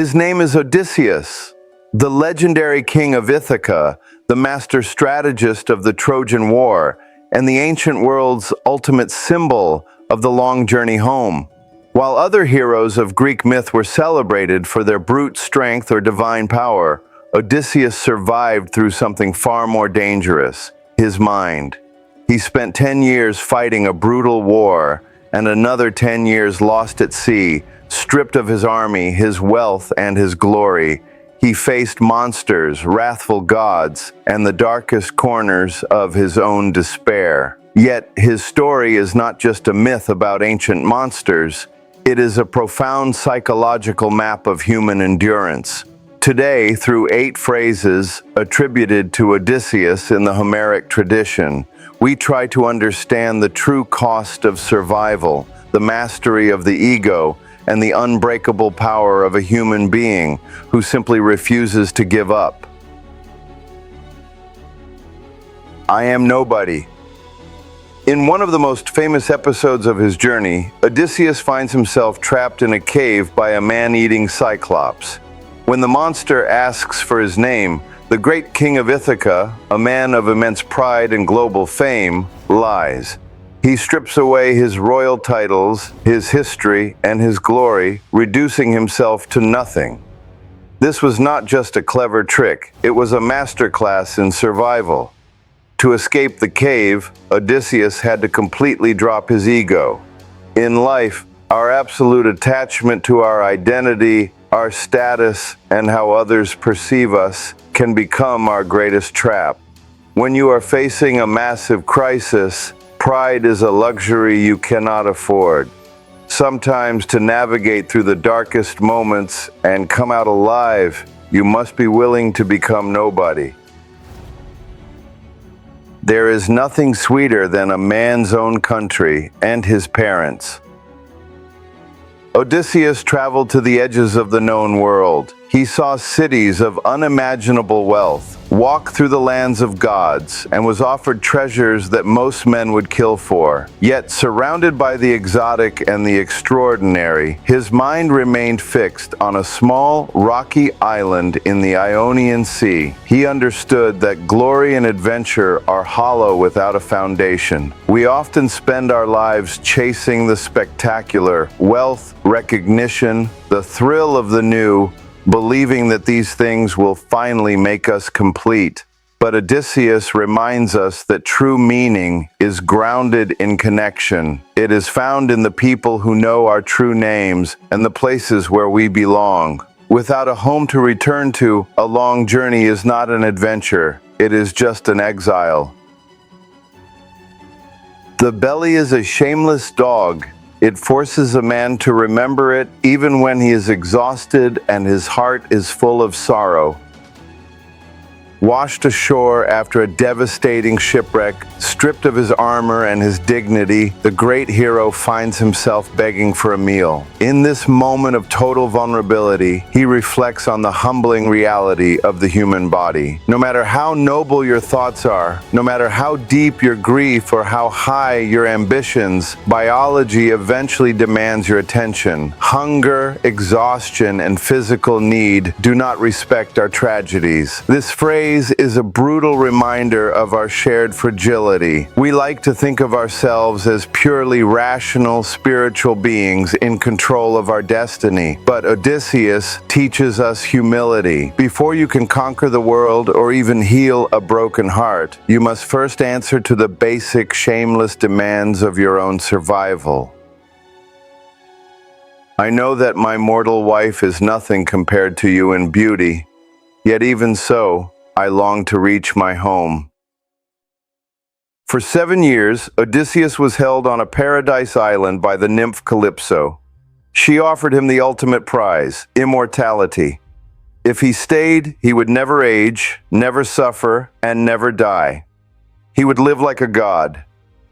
His name is Odysseus, the legendary king of Ithaca, the master strategist of the Trojan War, and the ancient world's ultimate symbol of the long journey home. While other heroes of Greek myth were celebrated for their brute strength or divine power, Odysseus survived through something far more dangerous: his mind. He spent 10 years fighting a brutal war, and another 10 years lost at sea, stripped of his army, his wealth, and his glory. He faced monsters, wrathful gods, and the darkest corners of his own despair. Yet his story is not just a myth about ancient monsters. It is a profound psychological map of human endurance. Today, through 8 phrases attributed to Odysseus in the Homeric tradition, we try to understand the true cost of survival, the mastery of the ego, and the unbreakable power of a human being who simply refuses to give up. I am nobody. In one of the most famous episodes of his journey, Odysseus finds himself trapped in a cave by a man-eating cyclops. When the monster asks for his name, the great king of Ithaca, a man of immense pride and global fame, lies. He strips away his royal titles, his history, and his glory, reducing himself to nothing. This was not just a clever trick, it was a masterclass in survival. To escape the cave, Odysseus had to completely drop his ego. In life, our absolute attachment to our identity, our status, and how others perceive us can become our greatest trap. When you are facing a massive crisis, pride is a luxury you cannot afford. Sometimes to navigate through the darkest moments and come out alive, you must be willing to become nobody. There is nothing sweeter than a man's own country and his parents. Odysseus traveled to the edges of the known world. He saw cities of unimaginable wealth, walked through the lands of gods, and was offered treasures that most men would kill for. Yet, surrounded by the exotic and the extraordinary, his mind remained fixed on a small, rocky island in the Ionian Sea. He understood that glory and adventure are hollow without a foundation. We often spend our lives chasing the spectacular, wealth, recognition, the thrill of the new, believing that these things will finally make us complete. But Odysseus reminds us that true meaning is grounded in connection. It is found in the people who know our true names and the places where we belong. Without a home to return to, a long journey is not an adventure. It is just an exile. The belly is a shameless dog. It forces a man to remember it even when he is exhausted and his heart is full of sorrow. Washed ashore after a devastating shipwreck, stripped of his armor and his dignity, the great hero finds himself begging for a meal. In this moment of total vulnerability, he reflects on the humbling reality of the human body. No matter how noble your thoughts are, no matter how deep your grief or how high your ambitions, biology eventually demands your attention. Hunger, exhaustion, and physical need do not respect our tragedies. This phrase is a brutal reminder of our shared fragility. We like to think of ourselves as purely rational, spiritual beings in control of our destiny. But Odysseus teaches us humility. Before you can conquer the world or even heal a broken heart, you must first answer to the basic, shameless demands of your own survival. I know that my mortal wife is nothing compared to you in beauty, yet even so, I long to reach my home. For 7 years, Odysseus was held on a paradise island by the nymph Calypso. She offered him the ultimate prize, immortality. If he stayed, he would never age, never suffer, and never die. He would live like a god.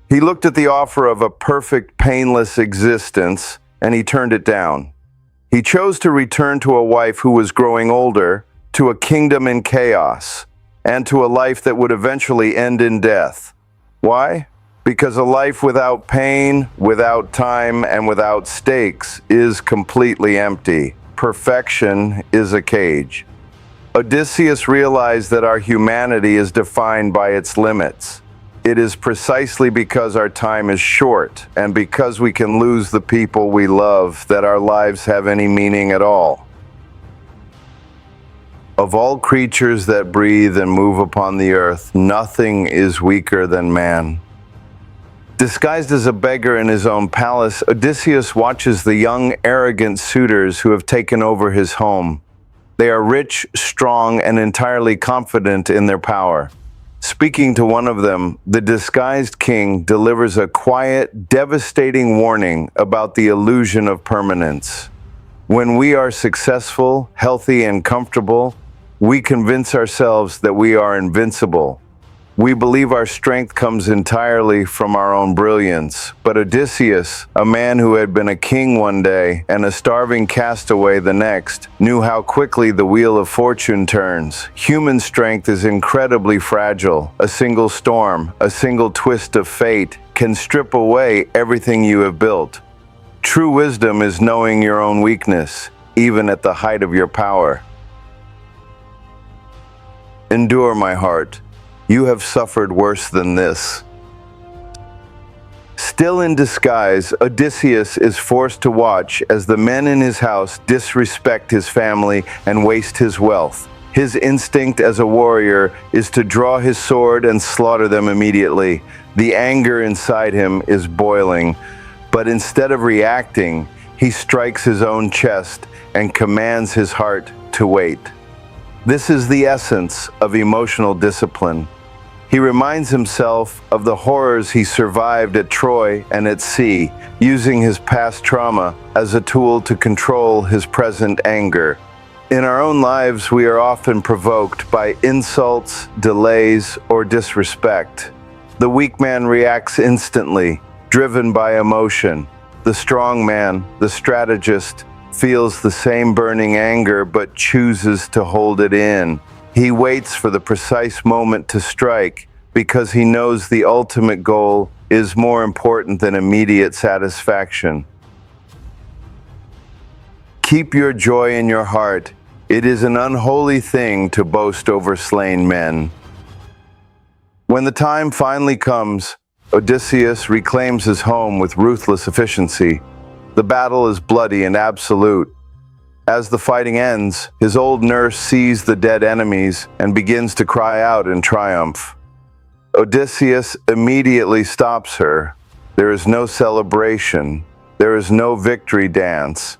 He looked at the offer of a perfect, painless existence, and he turned it down. He chose to return to a wife who was growing older, to a kingdom in chaos, and to a life that would eventually end in death. Why? Because a life without pain, without time, and without stakes is completely empty. perfection is a cage. Odysseus realized that our humanity is defined by its limits. It is precisely because our time is short and because we can lose the people we love that our lives have any meaning at all. Of all creatures that breathe and move upon the earth, nothing is weaker than man. Disguised as a beggar in his own palace, Odysseus watches the young, arrogant suitors who have taken over his home. They are rich, strong, and entirely confident in their power. Speaking to one of them, the disguised king delivers a quiet, devastating warning about the illusion of permanence. When we are successful, healthy, and comfortable, we convince ourselves that we are invincible. We believe our strength comes entirely from our own brilliance. But Odysseus, a man who had been a king one day and a starving castaway the next, knew how quickly the wheel of fortune turns. Human strength is incredibly fragile. A single storm, a single twist of fate can strip away everything you have built. True wisdom is knowing your own weakness, even at the height of your power. Endure, my heart. You have suffered worse than this. Still in disguise, Odysseus is forced to watch as the men in his house disrespect his family and waste his wealth. His instinct as a warrior is to draw his sword and slaughter them immediately. The anger inside him is boiling, but instead of reacting, he strikes his own chest and commands his heart to wait. This is the essence of emotional discipline. He reminds himself of the horrors he survived at Troy and at sea, using his past trauma as a tool to control his present anger. In our own lives, we are often provoked by insults, delays, or disrespect. The weak man reacts instantly, driven by emotion. The strong man, the strategist, feels the same burning anger but chooses to hold it in. He waits for the precise moment to strike because he knows the ultimate goal is more important than immediate satisfaction. Keep your joy in your heart. It is an unholy thing to boast over slain men. When the time finally comes, Odysseus reclaims his home with ruthless efficiency. The battle is bloody and absolute. As the fighting ends, his old nurse sees the dead enemies and begins to cry out in triumph. Odysseus immediately stops her. There is no celebration. There is no victory dance.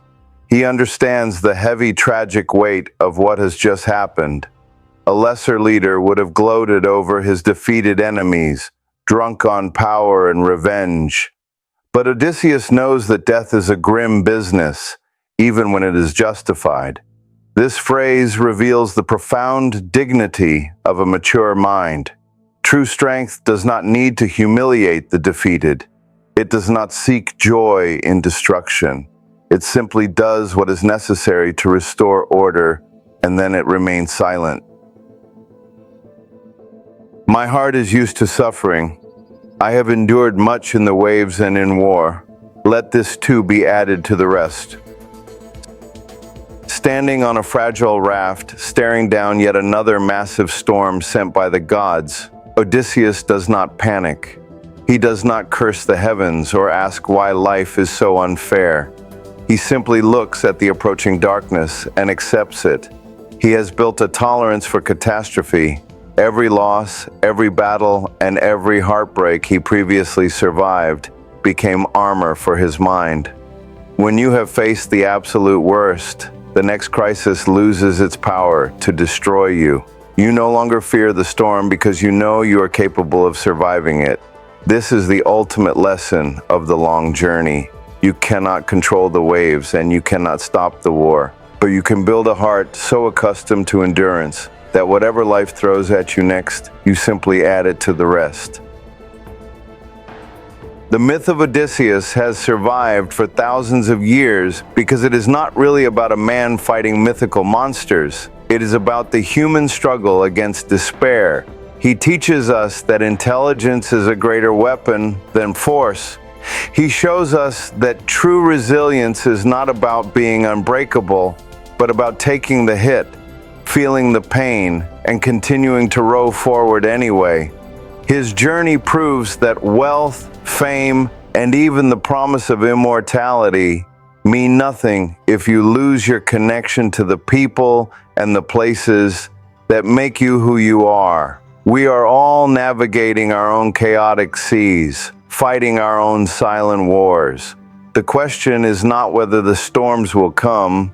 He understands the heavy, tragic weight of what has just happened. A lesser leader would have gloated over his defeated enemies, drunk on power and revenge. But Odysseus knows that death is a grim business, even when it is justified. This phrase reveals the profound dignity of a mature mind. True strength does not need to humiliate the defeated. It does not seek joy in destruction. It simply does what is necessary to restore order, and then it remains silent. My heart is used to suffering. I have endured much in the waves and in war. Let this too be added to the rest. Standing on a fragile raft, staring down yet another massive storm sent by the gods, Odysseus does not panic. He does not curse the heavens or ask why life is so unfair. He simply looks at the approaching darkness and accepts it. He has built a tolerance for catastrophe. Every loss, every battle, and every heartbreak he previously survived became armor for his mind. When you have faced the absolute worst, the next crisis loses its power to destroy you. You no longer fear the storm because you know you are capable of surviving it. This is the ultimate lesson of the long journey. You cannot control the waves and you cannot stop the war, but you can build a heart so accustomed to endurance that whatever life throws at you next, you simply add it to the rest. The myth of Odysseus has survived for thousands of years because it is not really about a man fighting mythical monsters. It is about the human struggle against despair. He teaches us that intelligence is a greater weapon than force. He shows us that true resilience is not about being unbreakable, but about taking the hit, feeling the pain, and continuing to row forward anyway. His journey proves that wealth, fame, and even the promise of immortality mean nothing if you lose your connection to the people and the places that make you who you are. We are all navigating our own chaotic seas, fighting our own silent wars. The question is not whether the storms will come,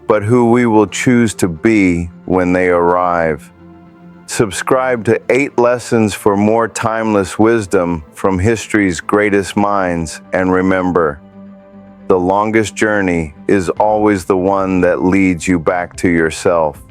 but who we will choose to be when they arrive. Subscribe to 8 lessons for more timeless wisdom from history's greatest minds, and remember, the longest journey is always the one that leads you back to yourself.